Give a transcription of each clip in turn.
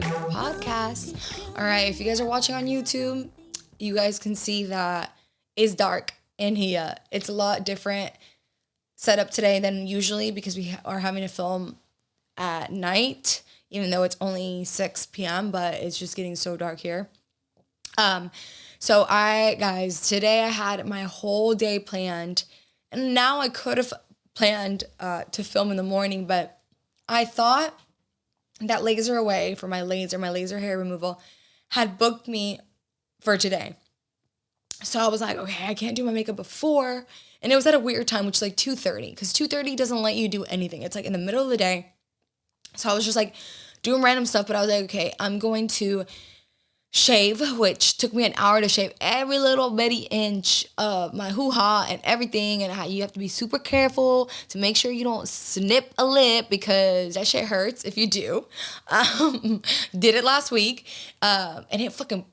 podcast. All right, if you guys are watching on YouTube, you guys can see that it's dark in here. It's a lot different setup today than usually because we are having to film at night, even though it's only 6 p.m., but it's just getting so dark here. So today I had my whole day planned, and now I could have planned to film in the morning, but I thought that Laser Away for my laser hair removal had booked me for today. So I was like, okay, I can't do my makeup before. And it was at a weird time, which is like 2:30, because 2:30 doesn't let you do anything. It's like in the middle of the day. So I was just like doing random stuff, but I was like, okay, I'm going to shave, which took me an hour to shave every little bitty inch of my hoo-ha and everything. And how you have to be super careful to make sure you don't snip a lip because that shit hurts if you do. Did it last week, and it fucking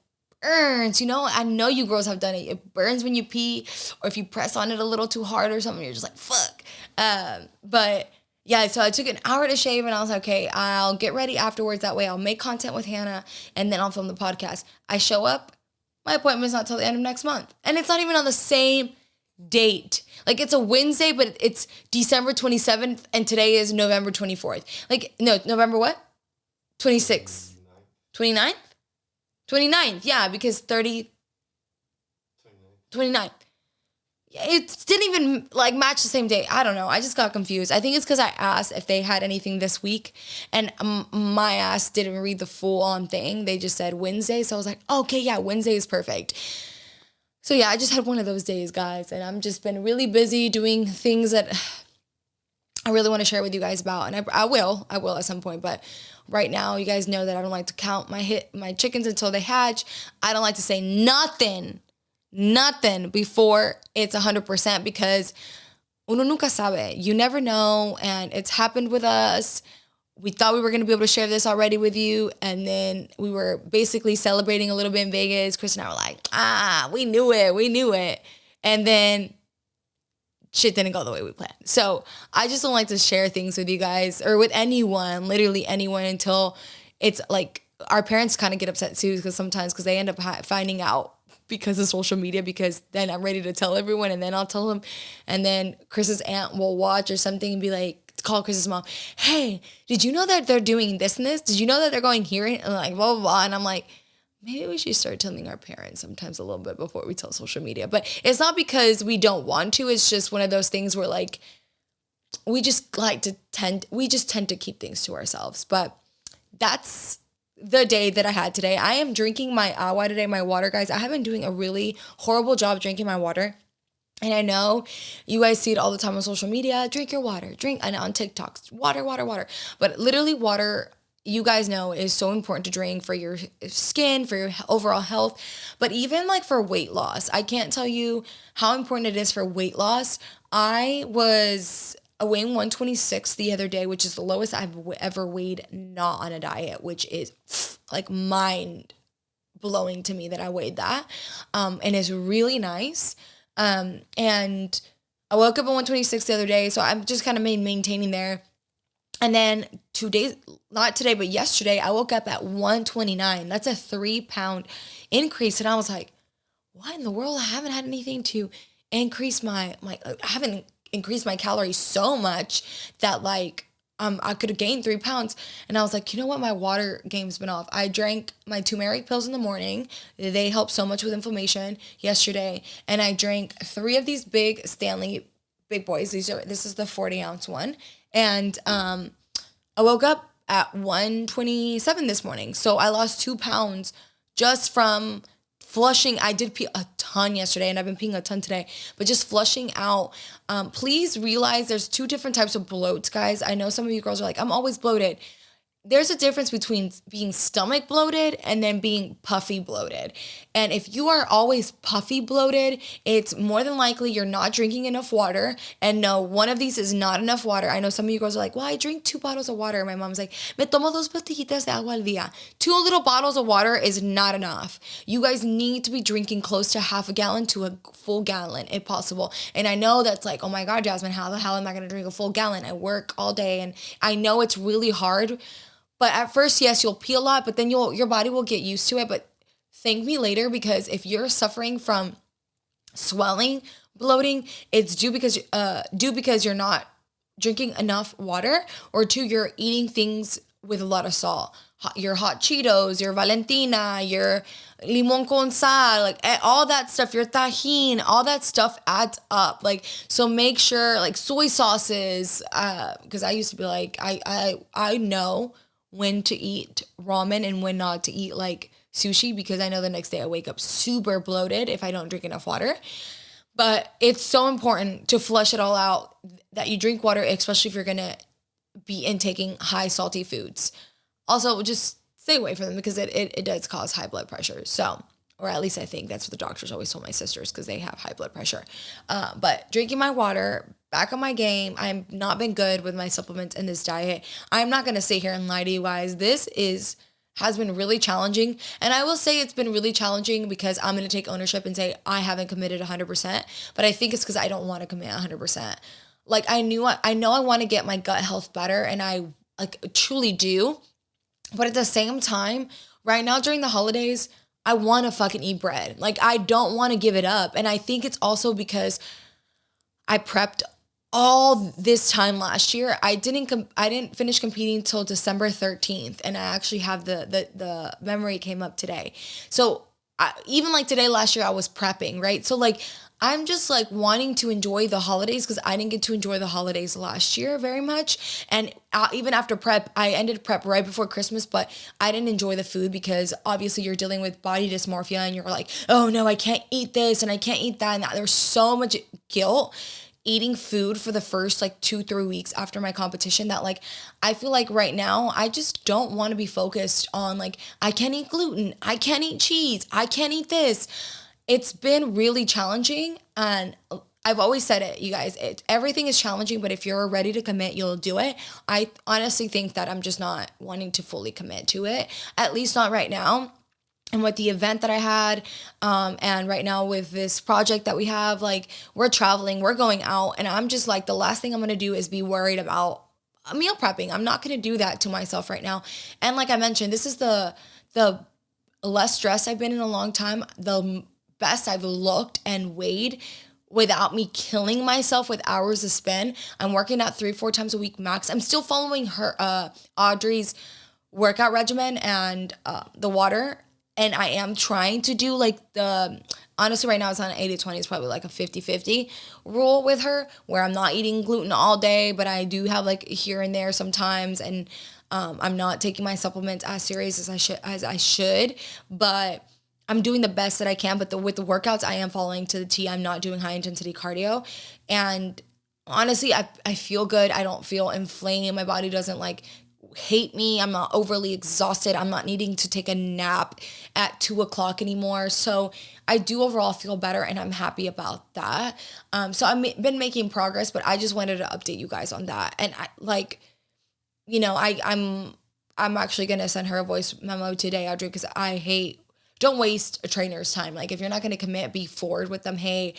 burns. You know, I know you girls have done it. It burns when you pee, or if you press on it a little too hard or something, you're just like, fuck. But yeah, so I took an hour to shave, and I was like, okay, I'll get ready afterwards. That way I'll make content with Hannah, and then I'll film the podcast. I show up, my appointment's not till the end of next month. And it's not even on the same date. Like, it's a Wednesday, but it's December 27th, and today is November 24th. Like, no, November what? 26th? 29th? 29th, yeah, because 29th. It didn't even like match the same day. I don't know. I just got confused. I think it's because I asked if they had anything this week, and my ass didn't read the full on thing. They just said Wednesday, so I was like, okay, yeah, Wednesday is perfect. So yeah, I just had one of those days, guys, and I'm just been really busy doing things that I really want to share with you guys about, and I will at some point, but right now, you guys know that I don't like to count my chickens until they hatch. I don't like to say nothing before it's 100% because uno nunca sabe. You never know, and it's happened with us. We thought we were going to be able to share this already with you, and then we were basically celebrating a little bit in Vegas. Chris and I were like, we knew it. And then shit didn't go the way we planned. So I just don't like to share things with you guys or with anyone, literally anyone, until it's like our parents kind of get upset too because they end up finding out because of social media, because then I'm ready to tell everyone, and then I'll tell them, and then Chris's aunt will watch or something and be like, call Chris's mom, hey, did you know that they're doing this and this? Did you know that they're going here? And like, blah, blah, blah. And I'm like, maybe we should start telling our parents sometimes a little bit before we tell social media. But it's not because we don't want to. It's just one of those things where like we just tend to keep things to ourselves. But that's the day that I had today. I am drinking my agua today, my water, guys. I have been doing a really horrible job drinking my water. And I know you guys see it all the time on social media. Drink your water. And on TikTok. Water. But literally water, you guys know, is so important to drink for your skin, for your overall health. But even like for weight loss, I can't tell you how important it is for weight loss. I was weighing 126 the other day, which is the lowest I've ever weighed not on a diet, which is like mind blowing to me that I weighed that. And it's really nice. And I woke up at 126 the other day, so I'm just kind of maintaining there. And then 2 days, not today, but yesterday, I woke up at 129. That's a 3-pound increase. And I was like, what in the world? I haven't had anything to increase I haven't increased my calories so much that like, I could have gained 3 pounds. And I was like, you know what? My water game's been off. I drank my turmeric pills in the morning. They help so much with inflammation yesterday. And I drank 3 of these big Stanley big boys. This is the 40-ounce one. And I woke up at 127 this morning. So I lost 2 pounds just from flushing. I did pee a ton yesterday, and I've been peeing a ton today, but just flushing out. Please realize there's 2 different types of bloats, guys. I know some of you girls are like, I'm always bloated. There's a difference between being stomach bloated and then being puffy bloated. And if you are always puffy bloated, it's more than likely you're not drinking enough water. And no, one of these is not enough water. I know some of you girls are like, well, I drink 2 bottles of water. My mom's like, me tomo 2 pastillitas de agua al día. 2 little bottles of water is not enough. You guys need to be drinking close to half a gallon to a full gallon if possible. And I know that's like, oh my God, Jasmine, how the hell am I going to drink a full gallon? I work all day, and I know it's really hard. But at first, yes, you'll pee a lot, but then your body will get used to it. But thank me later, because if you're suffering from swelling, bloating, it's due because you're not drinking enough water, or two, you're eating things with a lot of salt. Your hot Cheetos, your Valentina, your limon con sal, like all that stuff, your tajin, all that stuff adds up. Like, so make sure, like soy sauces, because I used to be like, I know when to eat ramen and when not to eat like sushi, because I know the next day I wake up super bloated if I don't drink enough water. But it's so important to flush it all out, that you drink water, especially if you're going to be intaking high salty foods. Also, just stay away from them, because it does cause high blood pressure. So, or at least I think that's what the doctors always told my sisters, because they have high blood pressure. But drinking my water, back on my game. I've not been good with my supplements and this diet. I'm not going to sit here and lie to you guys. Has been really challenging. And I will say it's been really challenging because I'm going to take ownership and say I haven't committed 100%, but I think it's because I don't want to commit 100%. Like I know I want to get my gut health better, and I like truly do. But at the same time, right now during the holidays, I want to fucking eat bread. Like I don't want to give it up. And I think it's also because I prepped all this time last year. I didn't finish competing till December 13th, and I actually have the memory came up today. So even like today last year I was prepping, right? So like I'm just like wanting to enjoy the holidays, because I didn't get to enjoy the holidays last year very much. And even after prep, I ended prep right before Christmas, but I didn't enjoy the food, because obviously you're dealing with body dysmorphia and you're like, oh no, I can't eat this and I can't eat that. And there's so much guilt eating food for the first like 2-3 weeks after my competition, that like I feel like right now I just don't want to be focused on like I can't eat gluten, I can't eat cheese, I can't eat this. It's been really challenging, and I've always said it, you guys, everything is challenging, but if you're ready to commit, you'll do it. I honestly think that I'm just not wanting to fully commit to it, at least not right now. And with the event that I had, and right now with this project that we have, like we're traveling, we're going out, and I'm just like, the last thing I'm gonna do is be worried about meal prepping. I'm not gonna do that to myself right now. And like I mentioned, this is the less stressed I've been in a long time, the best I've looked and weighed without me killing myself with hours to spend. I'm working out 3-4 times a week max. I'm still following her Audrey's workout regimen and the water. And I am trying to do like honestly right now it's on 80-20. It's probably like a 50-50 rule with her, where I'm not eating gluten all day, but I do have like here and there sometimes. And I'm not taking my supplements as serious as I should, but I'm doing the best that I can. But with the workouts, I am following to the T. I'm not doing high intensity cardio. And honestly, I feel good. I don't feel inflamed. My body doesn't like hate me. I'm not overly exhausted. I'm not needing to take a nap at 2:00 anymore. So I do overall feel better, and I'm happy about that. So I've been making progress, but I just wanted to update you guys on that. And I like, I'm actually gonna send her a voice memo today, Audrey, because don't waste a trainer's time. Like if you're not going to commit, be forward with them. Hey,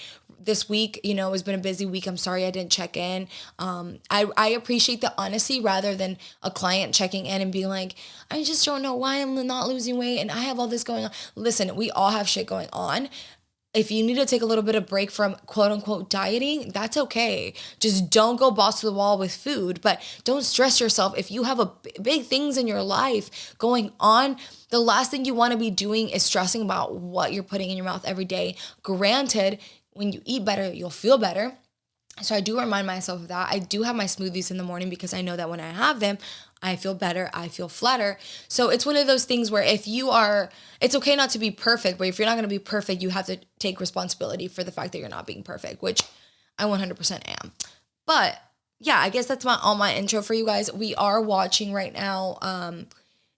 this week, it's been a busy week. I'm sorry I didn't check in. I appreciate the honesty rather than a client checking in and being like, I just don't know why I'm not losing weight and I have all this going on. Listen, we all have shit going on. If you need to take a little bit of break from quote unquote dieting, that's okay. Just don't go balls to the wall with food, but don't stress yourself. If you have big things in your life going on, the last thing you want to be doing is stressing about what you're putting in your mouth every day. Granted, when you eat better, you'll feel better. So I do remind myself of that. I do have my smoothies in the morning because I know that when I have them, I feel better, I feel flatter. So it's one of those things where it's okay not to be perfect, but if you're not going to be perfect, you have to take responsibility for the fact that you're not being perfect, which I 100% am. But yeah, I guess that's all my intro for you guys. We are watching right now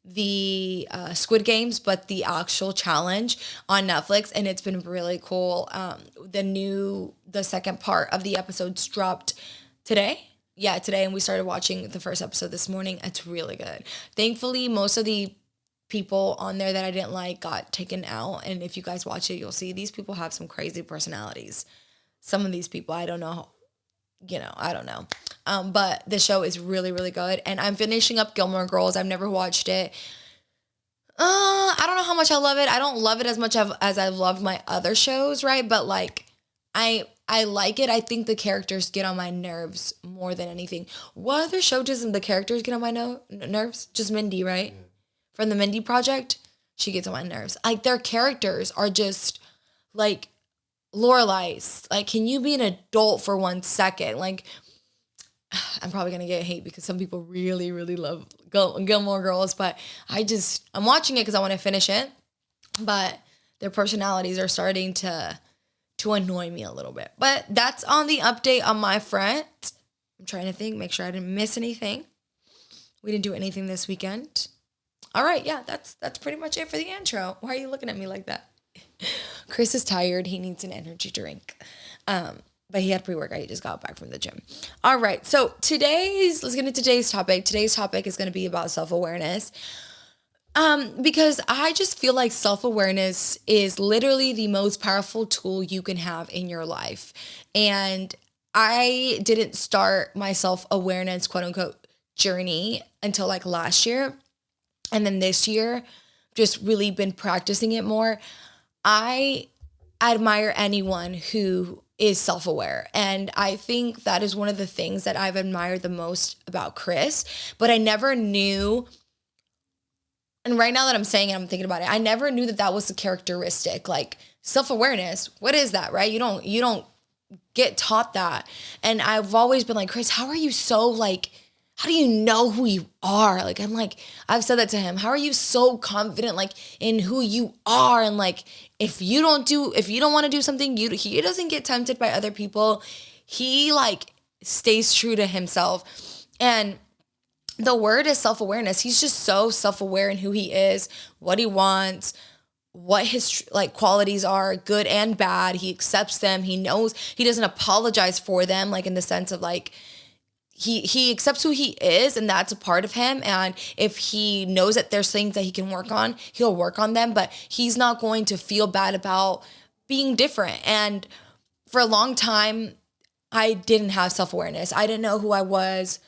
the Squid Games, but the actual challenge on Netflix, and it's been really cool. The second part of the episodes dropped today. Yeah, today, and we started watching the first episode this morning. It's really good. Thankfully, most of the people on there that I didn't like got taken out, and if you guys watch it, you'll see these people have some crazy personalities. Some of these people, I don't know. I don't know. But the show is really, really good. And I'm finishing up Gilmore Girls. I've never watched it. I don't know how much I love it. I don't love it as much as I've loved my other shows, right? But like, I like it. I think the characters get on my nerves more than anything. What other show doesn't the characters get on my nerves? Just Mindy, right? From the Mindy Project, she gets on my nerves. Like their characters are just like Lorelai's. Like, can you be an adult for 1 second? Like, I'm probably gonna get hate because some people really, really love Gilmore Girls, but I'm watching it because I want to finish it. But their personalities are starting to annoy me a little bit. But that's on the update on my front. I'm trying to think, make sure I didn't miss anything. We didn't do anything this weekend. All right, yeah, that's pretty much it for the intro. Why are you looking at me like that? Chris is tired. He needs an energy drink. But he had pre-workout. He just got back from the gym. All right, so let's get into today's topic. Today's topic is going to be about self-awareness. Because I just feel like self-awareness is literally the most powerful tool you can have in your life. And I didn't start my self-awareness, quote unquote, journey until like last year. And then this year, just really been practicing it more. I admire anyone who is self-aware. And I think that is one of the things that I've admired the most about Chris. But I never knew, and right now that I'm saying it, I'm thinking about it, I never knew that was the characteristic. Like self-awareness, what is that, right? You don't get taught that. And I've always been like, Chris, how are you so like, how do you know who you are? Like, I've said that to him. How are you so confident, like, in who you are? And like, if you don't want to do something, he doesn't get tempted by other people. He like stays true to himself. And the word is self-awareness. He's just so self-aware in who he is, what he wants, what his like qualities are, good and bad. He accepts them. He knows he doesn't apologize for them, like in the sense of like, he accepts who he is, and that's a part of him. And if he knows that there's things that he can work on, he'll work on them, but he's not going to feel bad about being different. And for a long time, I didn't have self-awareness. I didn't know who I was.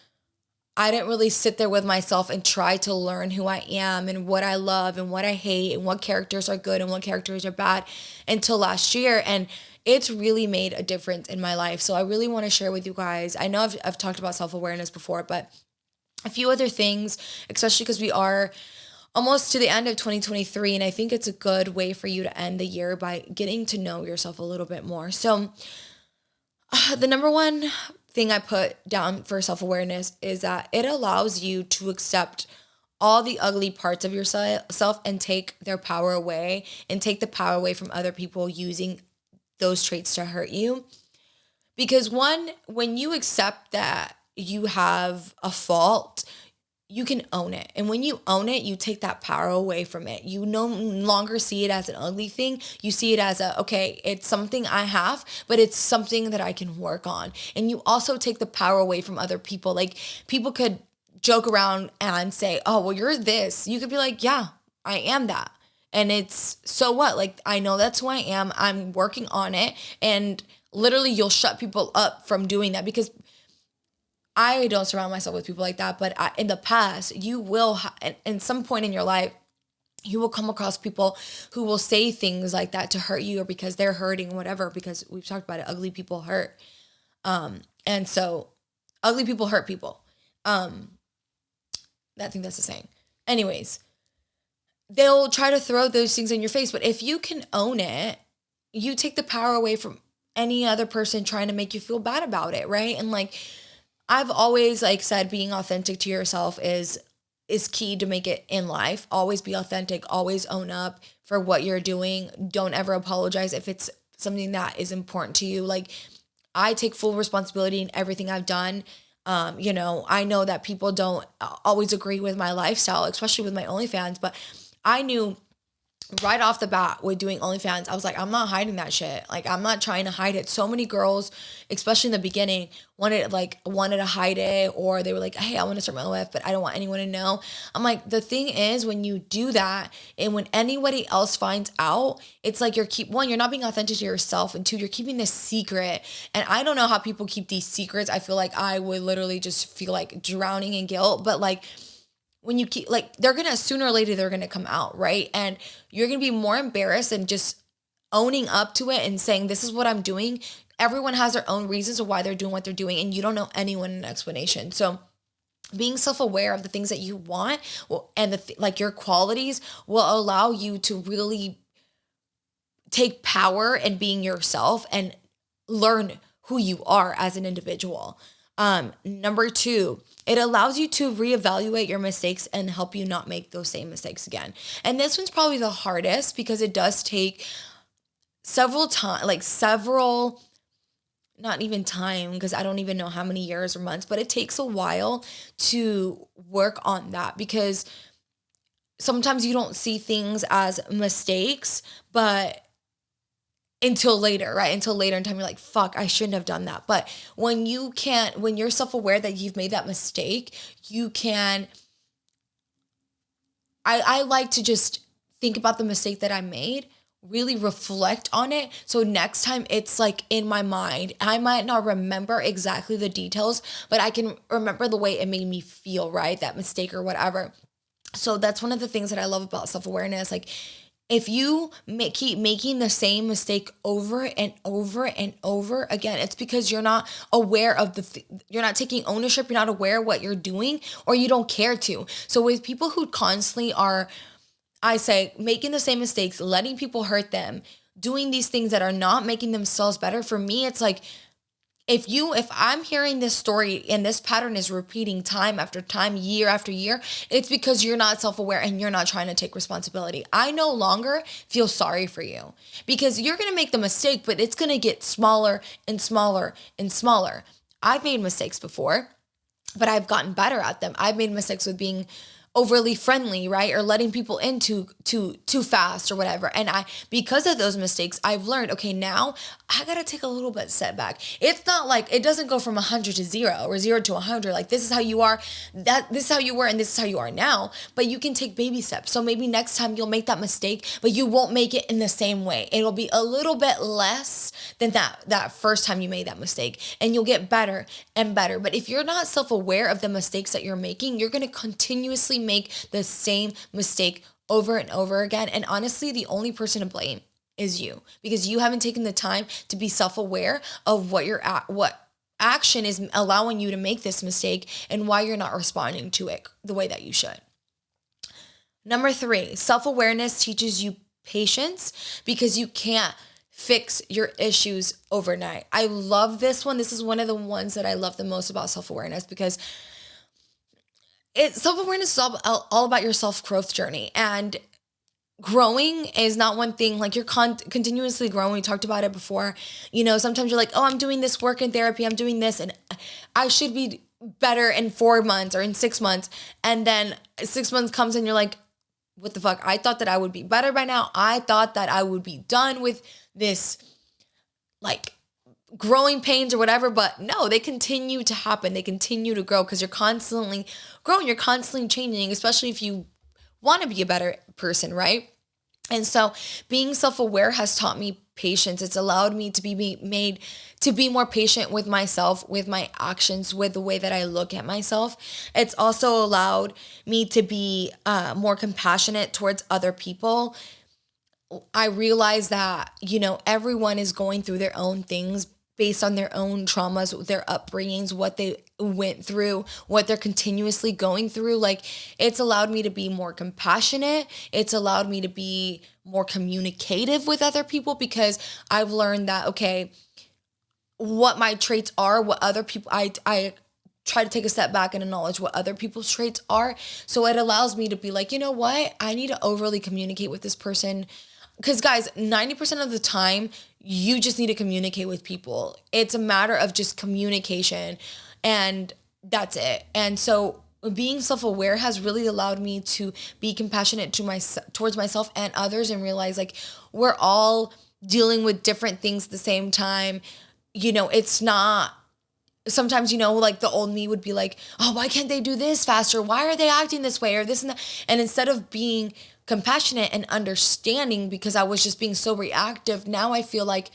I didn't really sit there with myself and try to learn who I am and what I love and what I hate and what characters are good and what characters are bad until last year. And it's really made a difference in my life. So I really want to share with you guys. I know I've talked about self-awareness before, but a few other things, especially because we are almost to the end of 2023. And I think it's a good way for you to end the year by getting to know yourself a little bit more. So the number one thing I put down for self-awareness is that it allows you to accept all the ugly parts of yourself and take their power away and take the power away from other people using those traits to hurt you. Because when you accept that you have a fault, you can own it. And when you own it, you take that power away from it. You no longer see it as an ugly thing. You see it as okay, it's something I have, but it's something that I can work on. And you also take the power away from other people. Like people could joke around and say, oh, well, you're this. You could be like, yeah, I am that. And it's, so what? Like, I know that's who I am. I'm working on it. And literally you'll shut people up from doing that, because I don't surround myself with people like that. But in the past, you will, in some point in your life, you will come across people who will say things like that to hurt you, or because they're hurting or whatever, because we've talked about it. Ugly people hurt. And so ugly people hurt people. I think that's the saying. Anyways, they'll try to throw those things in your face. But if you can own it, you take the power away from any other person trying to make you feel bad about it, right? And like, I've always like said, being authentic to yourself is key to make it in life. Always be authentic. Always own up for what you're doing. Don't ever apologize if it's something that is important to you. Like, I take full responsibility in everything I've done. I know that people don't always agree with my lifestyle, especially with my OnlyFans, but I knew right off the bat with doing OnlyFans, I was like, I'm not hiding that shit. Like, I'm not trying to hide it. So many girls, especially in the beginning, wanted to hide it, or they were like, hey, I want to start my OF, but I don't want anyone to know. I'm like, the thing is, when you do that, and when anybody else finds out, it's like you're not being authentic to yourself, and two, you're keeping this secret. And I don't know how people keep these secrets. I feel like I would literally just feel like drowning in guilt, but like, when you keep, like, they're gonna, sooner or later they're gonna come out, right? And you're gonna be more embarrassed than just owning up to it and saying, this is what I'm doing. Everyone has their own reasons of why they're doing what they're doing, and you don't know anyone an explanation. So being self-aware of the things that you want, and like your qualities, will allow you to really take power in being yourself and learn who you are as an individual. Number two, it allows you to reevaluate your mistakes and help you not make those same mistakes again. And this one's probably the hardest because it does take several times, not even time, because I don't even know how many years or months, but it takes a while to work on that, because sometimes you don't see things as mistakes, but until later, right? Until later in time, you're like, fuck, I shouldn't have done that. But when you're self-aware that you've made that mistake, you can, I like to just think about the mistake that I made, really reflect on it. So next time it's like in my mind, I might not remember exactly the details, but I can remember the way it made me feel, right? That mistake or whatever. So that's one of the things that I love about self-awareness. Like, if you keep making the same mistake over and over and over again, it's because you're not aware of you're not taking ownership, you're not aware of what you're doing, or you don't care to. So with people who constantly are, I say, making the same mistakes, letting people hurt them, doing these things that are not making themselves better, for me, it's like, if I'm hearing this story and this pattern is repeating time after time, year after year, it's because you're not self-aware and you're not trying to take responsibility. I no longer feel sorry for you, because you're going to make the mistake, but it's going to get smaller and smaller and smaller. I've made mistakes before, but I've gotten better at them. I've made mistakes with being overly friendly, right? Or letting people in too fast or whatever. And because of those mistakes, I've learned, okay, now I got to take a little bit setback. It's not like, it doesn't go from 100 to 0 or 0 to 100. Like, this is how you are, this is how you were, and this is how you are now. But you can take baby steps. So maybe next time you'll make that mistake, but you won't make it in the same way. It'll be a little bit less than that first time you made that mistake, and you'll get better and better. But if you're not self-aware of the mistakes that you're making, you're going to continuously make the same mistake over and over again. And honestly, the only person to blame is you, because you haven't taken the time to be self-aware of what action is allowing you to make this mistake and why you're not responding to it the way that you should. Number 3, self-awareness teaches you patience, because you can't fix your issues overnight. I love this one. This is one of the ones that I love the most about self-awareness, because self-awareness is all about your self-growth journey. And growing is not one thing. Like, you're continuously growing. We talked about it before. Sometimes you're like, oh, I'm doing this work in therapy, I'm doing this, and I should be better in 4 months or in 6 months. And then 6 months comes and you're like, what the fuck? I thought that I would be better by now. I thought that I would be done with this, like, growing pains or whatever, but no, they continue to happen. They continue to grow, because you're constantly growing, you're constantly changing, especially if you want to be a better person, right? And so being self-aware has taught me patience. It's allowed me to be made to be more patient with myself, with my actions, with the way that I look at myself. It's also allowed me to be more compassionate towards other people. I realize that, everyone is going through their own things based on their own traumas, their upbringings, what they went through, what they're continuously going through. Like, it's allowed me to be more compassionate. It's allowed me to be more communicative with other people, because I've learned that, okay, what my traits are, what other people, I try to take a step back and acknowledge what other people's traits are. So it allows me to be like, you know what? I need to overly communicate with this person. Because guys, 90% of the time, you just need to communicate with people. It's a matter of just communication, and that's it. And so being self-aware has really allowed me to be compassionate towards myself and others, and realize like we're all dealing with different things at the same time. It's not sometimes, like the old me would be like, oh, why can't they do this faster? Why are they acting this way or this and that? And instead of being compassionate and understanding, because I was just being so reactive, now I feel like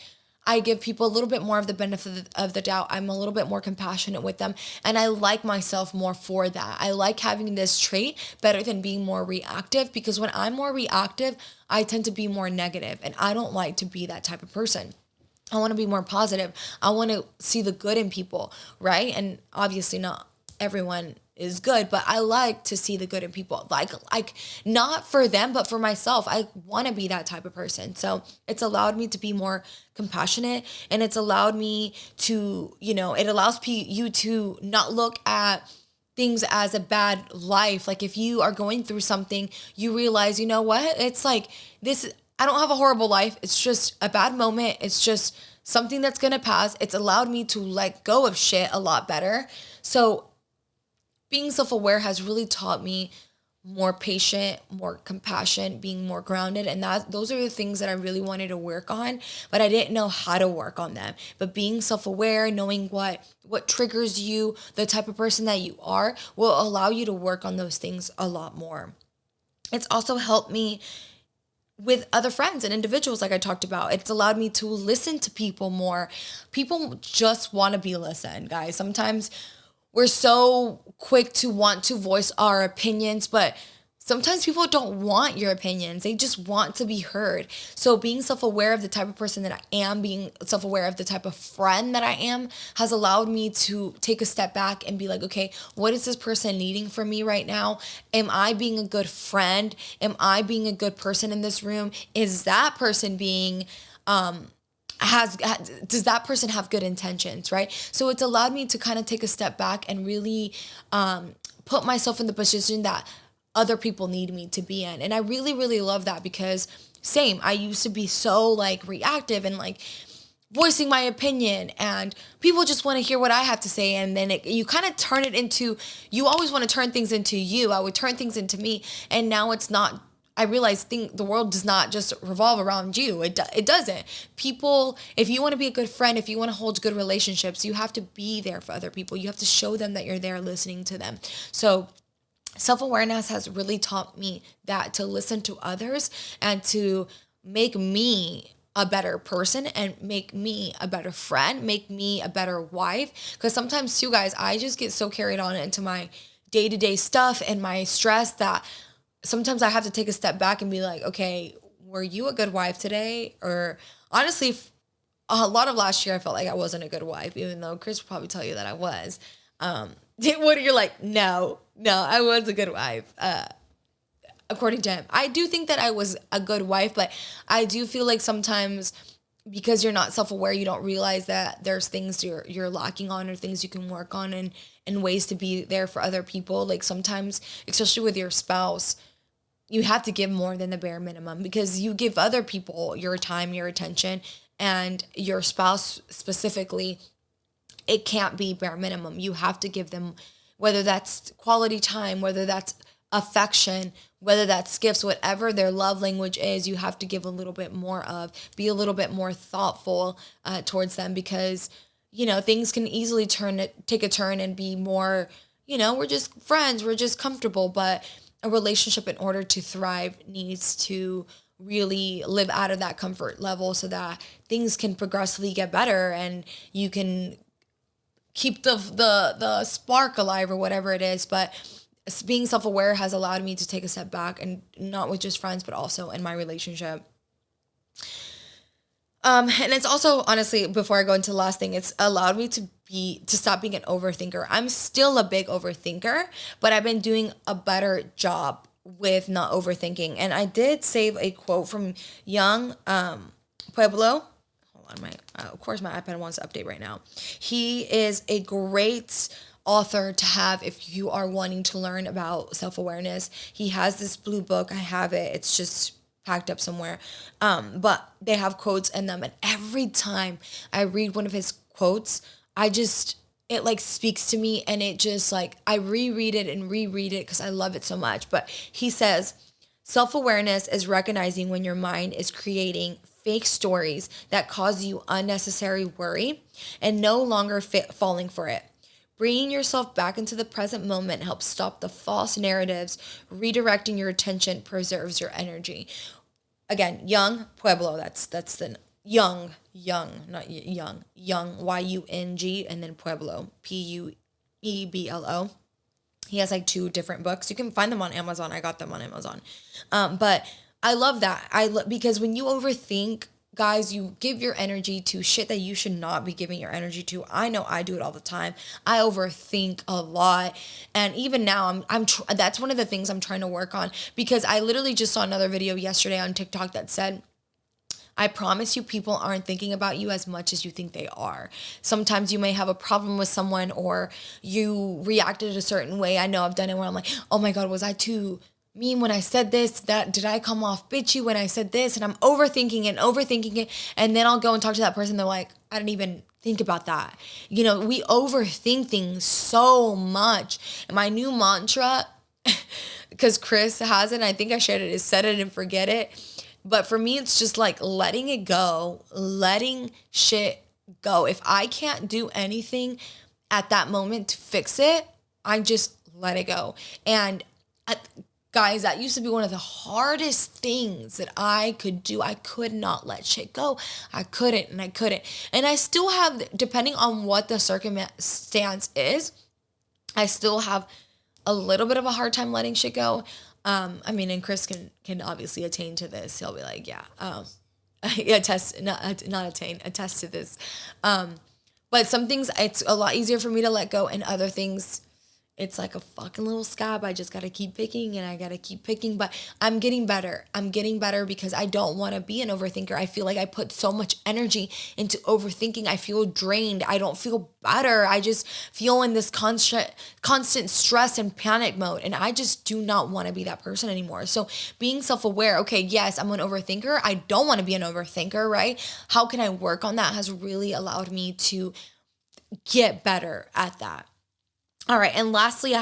I give people a little bit more of the benefit of the doubt. I'm a little bit more compassionate with them. And I like myself more for that. I like having this trait better than being more reactive, because when I'm more reactive, I tend to be more negative, and I don't like to be that type of person. I want to be more positive. I want to see the good in people, right? And obviously not everyone is good, but I like to see the good in people. Like not for them, but for myself. I want to be that type of person. So it's allowed me to be more compassionate, and it's allowed me to, it allows you to not look at things as a bad life. Like if you are going through something, you realize, you know what? It's like this, I don't have a horrible life. It's just a bad moment. It's just something that's going to pass. It's allowed me to let go of shit a lot better. So being self-aware has really taught me more patient, more compassion, being more grounded. And those are the things that I really wanted to work on, but I didn't know how to work on them. But being self-aware, knowing what triggers you, the type of person that you are, will allow you to work on those things a lot more. It's also helped me with other friends and individuals, like I talked about. It's allowed me to listen to people more. People just want to be listened, guys. Sometimes we're so quick to want to voice our opinions, but sometimes people don't want your opinions. They just want to be heard. So being self-aware of the type of person that I am, being self-aware of the type of friend that I am, has allowed me to take a step back and be like, okay, what is this person needing from me right now? Am I being a good friend? Am I being a good person in this room? Is that person being does that person have good intentions, right? So it's allowed me to kind of take a step back and really put myself in the position that other people need me to be in. And I really, really love that, because I used to be so like reactive and like voicing my opinion, and people just want to hear what I have to say. And then you kind of turn it into, you always want to turn things into you. I would turn things into me. And now it's not, I realize the world does not just revolve around you. It doesn't. People, if you want to be a good friend, if you want to hold good relationships, you have to be there for other people. You have to show them that you're there listening to them. So self-awareness has really taught me that, to listen to others and to make me a better person and make me a better friend, make me a better wife. Because sometimes too, guys, I just get so carried on into my day-to-day stuff and my stress that sometimes I have to take a step back and be like, okay, were you a good wife today? Or honestly, a lot of last year, I felt like I wasn't a good wife, even though Chris will probably tell you that I was. What you're like, no, I was a good wife. According to him, I do think that I was a good wife, but I do feel like sometimes because you're not self-aware, you don't realize that there's things you're lacking on, or things you can work on, and ways to be there for other people. Like sometimes, especially with your spouse, you have to give more than the bare minimum, because you give other people your time, your attention, and your spouse specifically, it can't be bare minimum. You have to give them, whether that's quality time, whether that's affection, whether that's gifts, whatever their love language is, you have to give a little bit more of, be a little bit more thoughtful towards them, because, things can easily take a turn and be more, we're just friends, we're just comfortable, but a relationship, in order to thrive, needs to really live out of that comfort level, so that things can progressively get better and you can keep the spark alive, or whatever it is. But being self-aware has allowed me to take a step back, and not with just friends, but also in my relationship. And it's also, honestly, before I go into the last thing, it's allowed me to stop being an overthinker. I'm still a big overthinker, but I've been doing a better job with not overthinking. And I did save a quote from young Pueblo. Hold on, of course my iPad wants to update right now. He is a great author to have if you are wanting to learn about self-awareness. He has this blue book. I have it. It's just packed up somewhere. But they have quotes in them. And every time I read one of his quotes, it like speaks to me, and it just like, I reread it and reread it because I love it so much. But he says, self-awareness is recognizing when your mind is creating fake stories that cause you unnecessary worry and no longer falling for it. Bringing yourself back into the present moment helps stop the false narratives. Redirecting your attention preserves your energy. Again, young Pueblo. That's the not young Yung, and then Pueblo Pueblo. He has like 2 different books. You can find them on Amazon. I got them on Amazon. But I love that. Because when you overthink, guys, you give your energy to shit that you should not be giving your energy to. I know I do it all the time. I overthink a lot. And even now, that's one of the things I'm trying to work on, because I literally just saw another video yesterday on TikTok that said, I promise you, people aren't thinking about you as much as you think they are. Sometimes you may have a problem with someone, or you reacted a certain way. I know I've done it where I'm like, oh my God, was I too mean when I said this? Did I come off bitchy when I said this? And I'm overthinking it. And then I'll go and talk to that person. They're like, I didn't even think about that. We overthink things so much. And my new mantra, because Chris has it, and I think I shared it, is set it and forget it. But for me, it's just like letting it go, letting shit go. If I can't do anything at that moment to fix it, I just let it go. And guys, that used to be one of the hardest things that I could do. I could not let shit go. I couldn't. And I still have, depending on what the circumstance is, I still have a little bit of a hard time letting shit go. And Chris can obviously attain to this. He'll be like, yeah, attest to this. But some things, it's a lot easier for me to let go, and other things, it's like a fucking little scab. I just got to keep picking, and I got to keep picking. But I'm getting better. Because I don't want to be an overthinker. I feel like I put so much energy into overthinking. I feel drained. I don't feel better. I just feel in this constant stress and panic mode. And I just do not want to be that person anymore. So being self-aware, okay, yes, I'm an overthinker. I don't want to be an overthinker, right? How can I work on that has really allowed me to get better at that. All right, and lastly,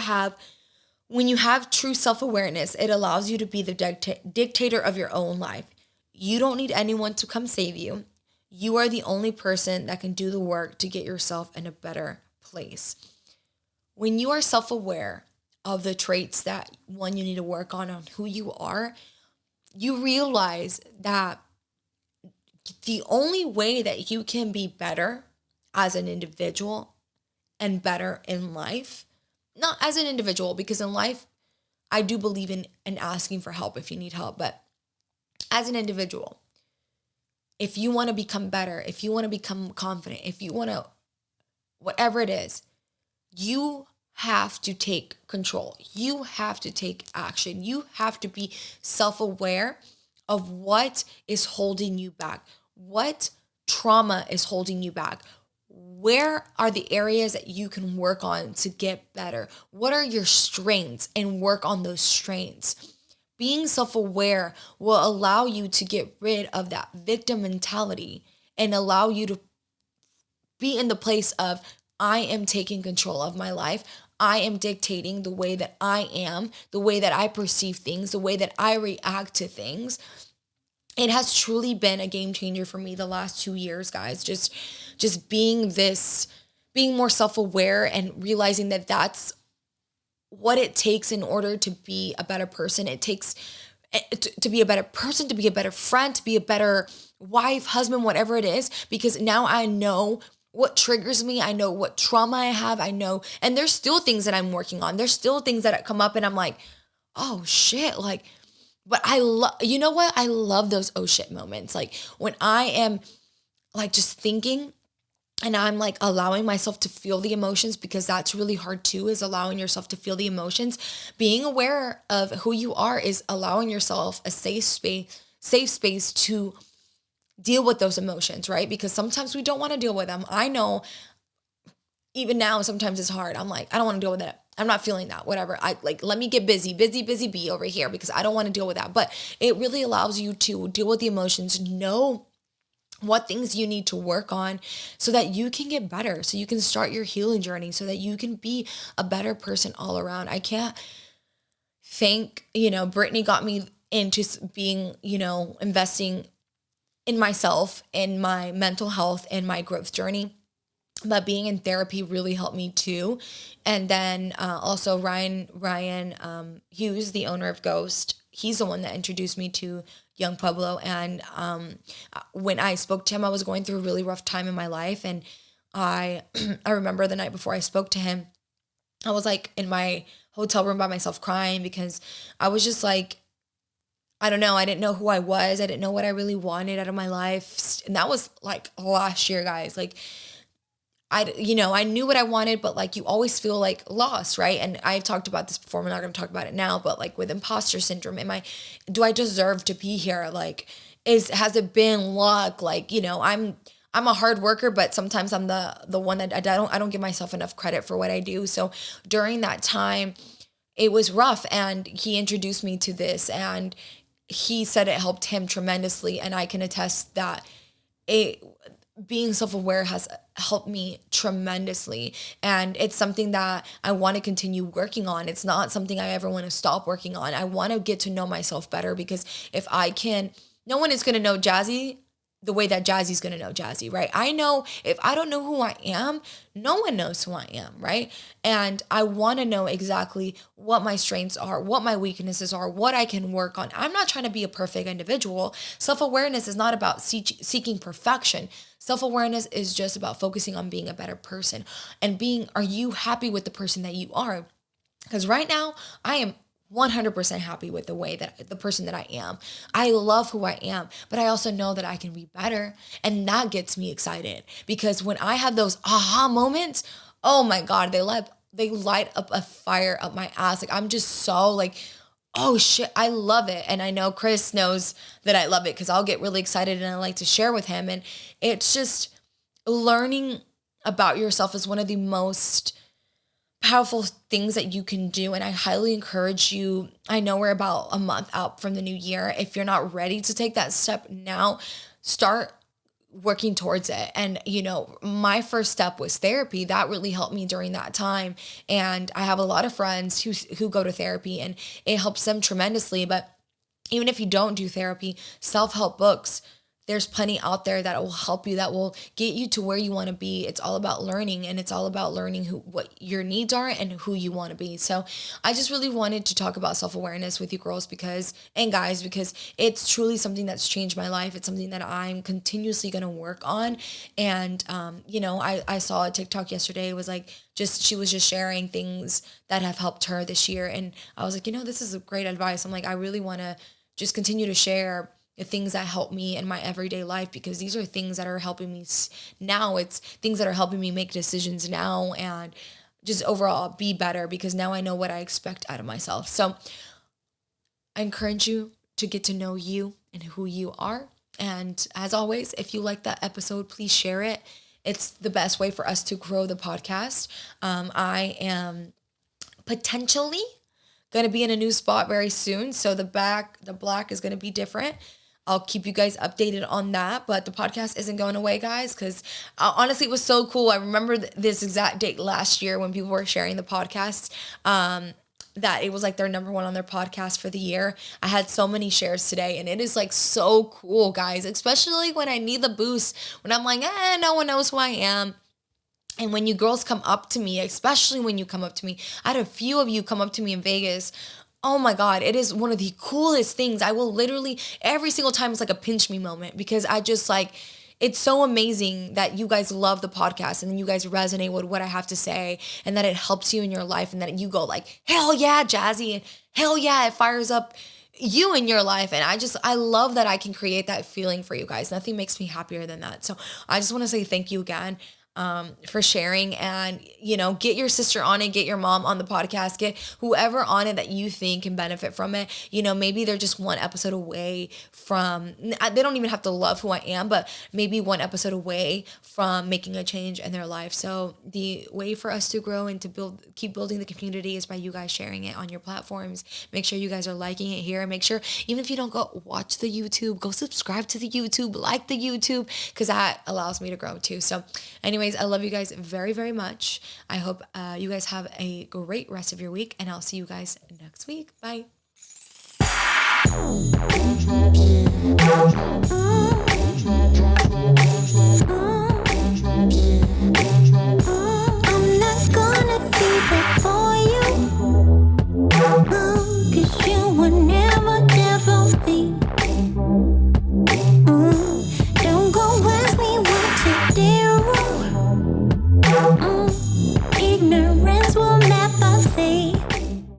when you have true self-awareness, it allows you to be the dictator of your own life. You don't need anyone to come save you. You are the only person that can do the work to get yourself in a better place. When you are self-aware of the traits that, one, you need to work on who you are, you realize that the only way that you can be better as an individual and better in life, not as an individual, because in life, I do believe in asking for help if you need help, but as an individual, if you want to become better, if you want to become confident, if you want to, whatever it is, you have to take control. You have to take action. You have to be self-aware of what is holding you back, what trauma is holding you back. Where are the areas that you can work on to get better? What are your strengths, and work on those strengths? Being self-aware will allow you to get rid of that victim mentality and allow you to be in the place of, I am taking control of my life. I am dictating the way that I am, the way that I perceive things, the way that I react to things. It has truly been a game changer for me the last 2 years, guys. Just being more self-aware and realizing that that's what it takes in order to be a better person. It takes to be a better person, to be a better friend, to be a better wife, husband, whatever it is, because now I know what triggers me. I know what trauma I have. I know, and there's still things that I'm working on. There's still things that come up and I'm like, oh shit, like, but you know what? I love those oh shit moments. Like when I am like just thinking and I'm like allowing myself to feel the emotions, because that's really hard too, is allowing yourself to feel the emotions. Being aware of who you are is allowing yourself a safe space to deal with those emotions, right? Because sometimes we don't want to deal with them. I know even now, sometimes it's hard. I'm like, I don't want to deal with it. I'm not feeling that, whatever. Let me get busy bee over here, because I don't want to deal with that. But it really allows you to deal with the emotions, know what things you need to work on so that you can get better, so you can start your healing journey, so that you can be a better person all around. I can't thank, Brittany got me into being, investing in myself, in my mental health, and my growth journey. But being in therapy really helped me too. And then also Ryan Hughes, the owner of Ghost, he's the one that introduced me to Young Pueblo. And when I spoke to him, I was going through a really rough time in my life. And I I remember the night before I spoke to him, I was like in my hotel room by myself crying because I was just like, I don't know. I didn't know who I was. I didn't know what I really wanted out of my life. And that was like last year, guys. Like, I knew what I wanted, but like you always feel like lost, right? And I've talked about this before. We're not going to talk about it now, but like with imposter syndrome, do I deserve to be here? Like, has it been luck? Like, I'm a hard worker, but sometimes I'm the one that I don't give myself enough credit for what I do. So during that time, it was rough, and he introduced me to this, and he said it helped him tremendously, and I can attest that it being self-aware has helped me tremendously, and it's something that I want to continue working on. It's not something I ever want to stop working on. I want to get to know myself better, because if I can, no one is going to know Jazzy the way that Jazzy's going to know Jazzy, right? I know if I don't know who I am, no one knows who I am, right? And I want to know exactly what my strengths are, what my weaknesses are, what I can work on. I'm not trying to be a perfect individual. Self-awareness is not about seeking perfection. Self-awareness is just about focusing on being a better person and are you happy with the person that you are? Because right now, I am 100% happy with the person that I am. I love who I am, but I also know that I can be better. And that gets me excited, because when I have those aha moments, oh my God, they light up a fire up my ass. Like, I'm just so like, oh shit, I love it. And I know Chris knows that I love it, because I'll get really excited and I like to share with him. And it's just learning about yourself is one of the most powerful things that you can do. And I highly encourage you. I know we're about a month out from the new year. If you're not ready to take that step now, start working towards it. And, my first step was therapy. That really helped me during that time. And I have a lot of friends who go to therapy, and it helps them tremendously. But even if you don't do therapy, self-help books, there's plenty out there that will help you, that will get you to where you want to be. It's all about learning, and it's all about learning what your needs are and who you want to be. So I just really wanted to talk about self-awareness with you girls and guys, because it's truly something that's changed my life. It's something that I'm continuously going to work on. And, I saw a TikTok yesterday. It was like, she was just sharing things that have helped her this year. And I was like, this is a great advice. I'm like, I really want to just continue to share the things that help me in my everyday life, because these are things that are helping me now. It's things that are helping me make decisions now and just overall be better, because now I know what I expect out of myself. So I encourage you to get to know you and who you are. And as always, if you like that episode, please share it. It's the best way for us to grow the podcast. I am potentially going to be in a new spot very soon. So the black is going to be different. I'll keep you guys updated on that, but the podcast isn't going away, guys, because honestly, it was so cool. I remember this exact date last year when people were sharing the podcast, that it was like their number one on their podcast for the year. I had so many shares today, and it is like so cool, guys, especially when I need the boost, when I'm like, no one knows who I am. And when you girls come up to me, especially when you come up to me, I had a few of you come up to me in Vegas. Oh my God, it is one of the coolest things. I will literally, every single time it's like a pinch me moment, because I just like, it's so amazing that you guys love the podcast and you guys resonate with what I have to say, and that it helps you in your life, and that you go like, hell yeah, Jazzy, and hell yeah, it fires up you in your life. And I love that I can create that feeling for you guys. Nothing makes me happier than that. So I just want to say thank you again. for sharing. And, get your sister on it, get your mom on the podcast, get whoever on it that you think can benefit from it. Maybe they're just one episode away from, they don't even have to love who I am, but maybe one episode away from making a change in their life. So the way for us to grow and to keep building the community is by you guys sharing it on your platforms. Make sure you guys are liking it here. Make sure, even if you don't go watch the YouTube, go subscribe to the YouTube, like the YouTube, because that allows me to grow too. So anyways, I love you guys very, very much. I hope you guys have a great rest of your week, and I'll see you guys next week. Bye. I'm not gonna keep it for you, 'cause you were never there for me. Don't go ask me what to do. Ignorant.